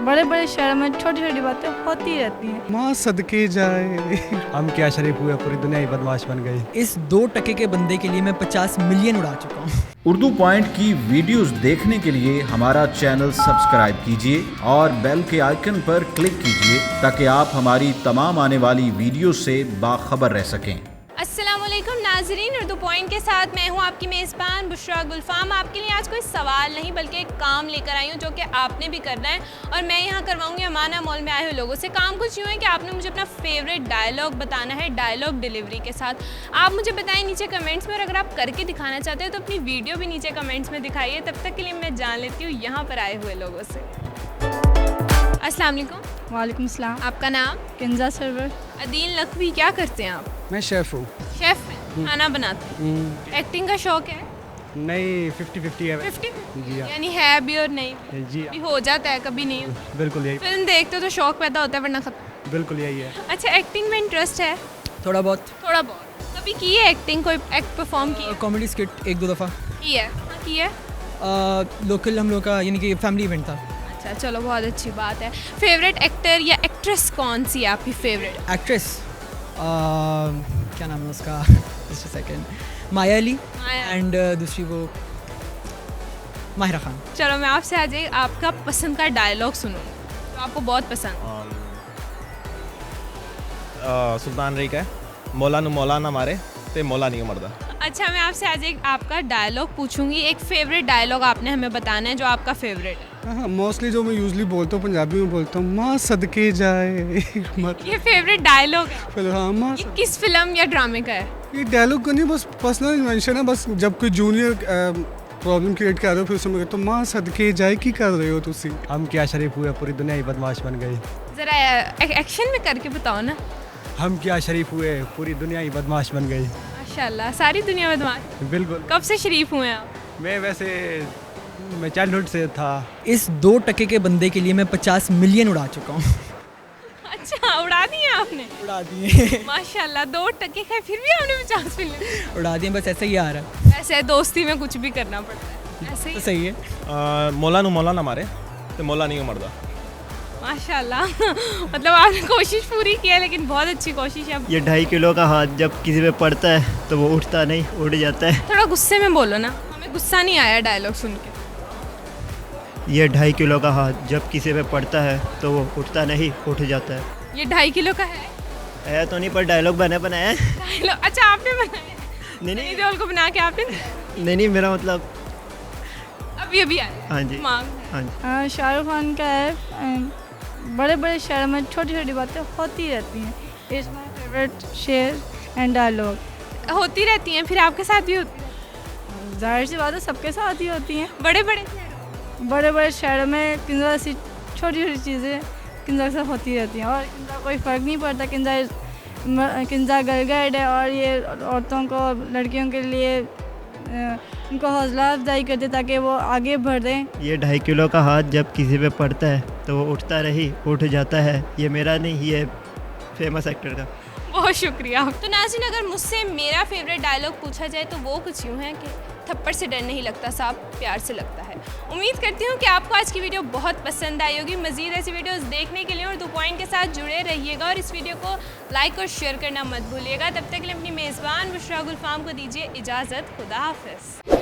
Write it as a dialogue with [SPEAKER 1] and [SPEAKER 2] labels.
[SPEAKER 1] बड़े बड़े शहरों में छोटी छोटी बातें होती रहती हैं।
[SPEAKER 2] माँ सदके जाए।
[SPEAKER 3] हम क्या शरीफ हुए, पूरी दुनिया ही बदमाश बन गई।
[SPEAKER 4] इस 2% के बंदे के लिए मैं 50 मिलियन उड़ा चुका हूँ।
[SPEAKER 5] उर्दू पॉइंट की वीडियोस देखने के लिए हमारा चैनल सब्सक्राइब कीजिए और बेल के आइकन पर क्लिक कीजिए ताकि आप हमारी तमाम आने वाली वीडियो से बाखबर रह सकें।
[SPEAKER 6] अस्सलामुअलैकुम नाजरीन, उर्दू पॉइंट के साथ मैं हूं आपकी मेज़बान बुशरा गुलफाम। आपके लिए आज कोई सवाल नहीं बल्कि एक काम लेकर आई हूं जो कि आपने भी करना है और मैं यहां करवाऊंगी अमाना मॉल में आए हुए लोगों से। काम कुछ यूँ है कि आपने मुझे अपना फेवरेट डायलॉग बताना है, डायलॉग डिलीवरी के साथ। आप मुझे बताएं नीचे कमेंट्स में, और अगर आप करके दिखाना चाहते हो तो अपनी वीडियो भी नीचे कमेंट्स में दिखाइए। तब तक के लिए मैं जान लेती हूँ यहाँ पर आए हुए लोगों से। अस्सलाम वालेकुम।
[SPEAKER 1] वालेकुम सलाम।
[SPEAKER 6] आपका नाम?
[SPEAKER 1] किंजा सरवर।
[SPEAKER 6] अदील नकवी। क्या करते हैं आप?
[SPEAKER 2] मैं शेफ हूँ।
[SPEAKER 6] शेफ में खाना बनाते हैं। एक्टिंग का शौक है?
[SPEAKER 3] नहीं, 50-50 है।
[SPEAKER 6] 50
[SPEAKER 3] जी हाँ।
[SPEAKER 6] यानी है भी और नहीं
[SPEAKER 3] जी
[SPEAKER 6] भी, हो जाता है कभी नहीं।
[SPEAKER 3] बिल्कुल यही,
[SPEAKER 6] फिल्म देखते हो तो शौक पैदा होता है वरना खत्म।
[SPEAKER 3] बिल्कुल यही है।
[SPEAKER 6] अच्छा, एक्टिंग में इंटरेस्ट है?
[SPEAKER 4] थोड़ा बहुत
[SPEAKER 6] थोड़ा बहुत। कभी की है एक्टिंग? कोई एक्ट परफॉर्म की है?
[SPEAKER 4] कॉमेडी स्किट 1-2 दफ़ा
[SPEAKER 6] की है? हाँ, की है।
[SPEAKER 4] लोकल हम लोग का यानी कि फैमिली इवेंट था।
[SPEAKER 6] अच्छा चलो, बहुत अच्छी बात है। फेवरेट एक्टर या एक्ट्रेस कौन सी है आपकी फेवरेट?
[SPEAKER 4] एक्ट्रेस क्या नाम है उसका? Just second. Maya Ali and दूसरी वो माहिरा खान।
[SPEAKER 6] चलो मैं आपसे आज एक आपका पसंद का डायलॉग सुनूँ तो आपको बहुत पसंद।
[SPEAKER 7] सुल्तान रही का मौला ना मारे ते मौला नहीं मरदा।
[SPEAKER 6] अच्छा, मैं आपसे आज एक आपका डायलॉग पूछूंगी। एक फेवरेट डायलॉग आपने हमें बताना है जो आपका फेवरेट है।
[SPEAKER 2] हाँ, मोस्टली जो मैं यूजली बोलता हूँ पंजाबी में बोलता हूँ, माँ सदके जाए।
[SPEAKER 6] ये फेवरेट डायलॉग है?
[SPEAKER 2] हाँ, माँ
[SPEAKER 6] ये किस फिल्म या ड्रामे का है?
[SPEAKER 2] ये डायलॉग का नहीं, बस पर्सनल इन्वेंशन है। बस जब कोई जूनियर प्रॉब्लम क्रिएट कर रहे हो फिर उसमें तो माँ सदके जाए की कर रहे हो तुसी।
[SPEAKER 3] हम क्या शरीफ हुए, पूरी दुनिया ही बदमाश बन गई।
[SPEAKER 6] जरा एक्शन में करके बताओ ना।
[SPEAKER 3] हम क्या शरीफ हुए, पूरी दुनिया ही बदमाश बन गई।
[SPEAKER 6] माशाल्लाह, सारी दुनिया बदमाश।
[SPEAKER 3] बिल्कुल।
[SPEAKER 6] कब से शरीफ हुए आप?
[SPEAKER 3] मैं चाइल्डहुड से था।
[SPEAKER 4] इस 2% के बंदे के लिए मैं 50 मिलियन उड़ा चुका हूँ।
[SPEAKER 6] अच्छा, उड़ा दिए आपने?
[SPEAKER 4] उड़ा दिए।
[SPEAKER 6] माशाल्लाह, 2% है फिर भी आपने 50 मिलियन
[SPEAKER 4] उड़ा दिए, बस ऐसे ही आ रहा है।
[SPEAKER 6] ऐसे दोस्ती में कुछ भी करना पड़ता है, ऐसे ही।
[SPEAKER 4] तो सही है।
[SPEAKER 7] मौला ना मारे ते मौला नहीं मरदा।
[SPEAKER 6] माशाल्लाह। मतलब आपने कोशिश पूरी की है, लेकिन बहुत अच्छी कोशिश है।
[SPEAKER 8] ये 2.5 किलो का हाथ जब किसी पे पड़ता है तो वो उठता नहीं, उड़ जाता है।
[SPEAKER 6] थोड़ा गुस्से में बोलो ना, हमें गुस्सा नहीं आया डायलॉग सुन के।
[SPEAKER 8] ये 2.5 किलो का हाथ जब किसी पे पड़ता है तो वो उठता नहीं, उठ जाता है।
[SPEAKER 6] ये 2.5 किलो का
[SPEAKER 8] है तो नहीं, पर डायलॉग बनाया है।
[SPEAKER 6] डायलॉग? अच्छा, आपने बनाया?
[SPEAKER 8] नहीं
[SPEAKER 6] रोल को बना के आपने?
[SPEAKER 8] नहीं, मेरा मतलब
[SPEAKER 6] अभी आया।
[SPEAKER 8] हाँ जी,
[SPEAKER 6] मांग।
[SPEAKER 8] हाँ जी।
[SPEAKER 1] शाहरुख खान का है, बड़े बड़े शहरों में छोटी छोटी बातें होती रहती हैं। It's my favourite share and dialogue.
[SPEAKER 6] होती रहती हैं, फिर आपके साथ भी होती है?
[SPEAKER 1] जाहिर सी बात है, सबके साथ ही होती हैं।
[SPEAKER 6] बड़े
[SPEAKER 1] बड़े शहरों में किंजा ऐसी छोटी छोटी चीज़ें किंजा से होती रहती हैं और किंजा कोई फ़र्क नहीं पड़ता। किंजा गर्ल गाइड है और ये औरतों को, लड़कियों के लिए उनको हौसला अफजाई करते ताकि वो आगे बढ़ें।
[SPEAKER 8] ये 2.5 किलो का हाथ जब किसी पे पड़ता है तो वो उठता नहीं, उठ जाता है। ये मेरा नहीं, ये फेमस एक्टर का।
[SPEAKER 6] बहुत शुक्रिया। तो नाज़रीन, अगर मुझसे मेरा फेवरेट डायलॉग पूछा जाए तो वो कुछ यूँ है कि थप्पड़ से डर नहीं लगता, सांप प्यार से लगता है। उम्मीद करती हूँ कि आपको आज की वीडियो बहुत पसंद आई होगी। मज़ीद ऐसी वीडियोस देखने के लिए उर्दू पॉइंट के साथ जुड़े रहिएगा और इस वीडियो को लाइक और शेयर करना मत भूलिएगा। तब तक के लिए अपनी मेज़बान बुशरा गुलफाम को दीजिए इजाज़त। खुदा हाफ़िज़।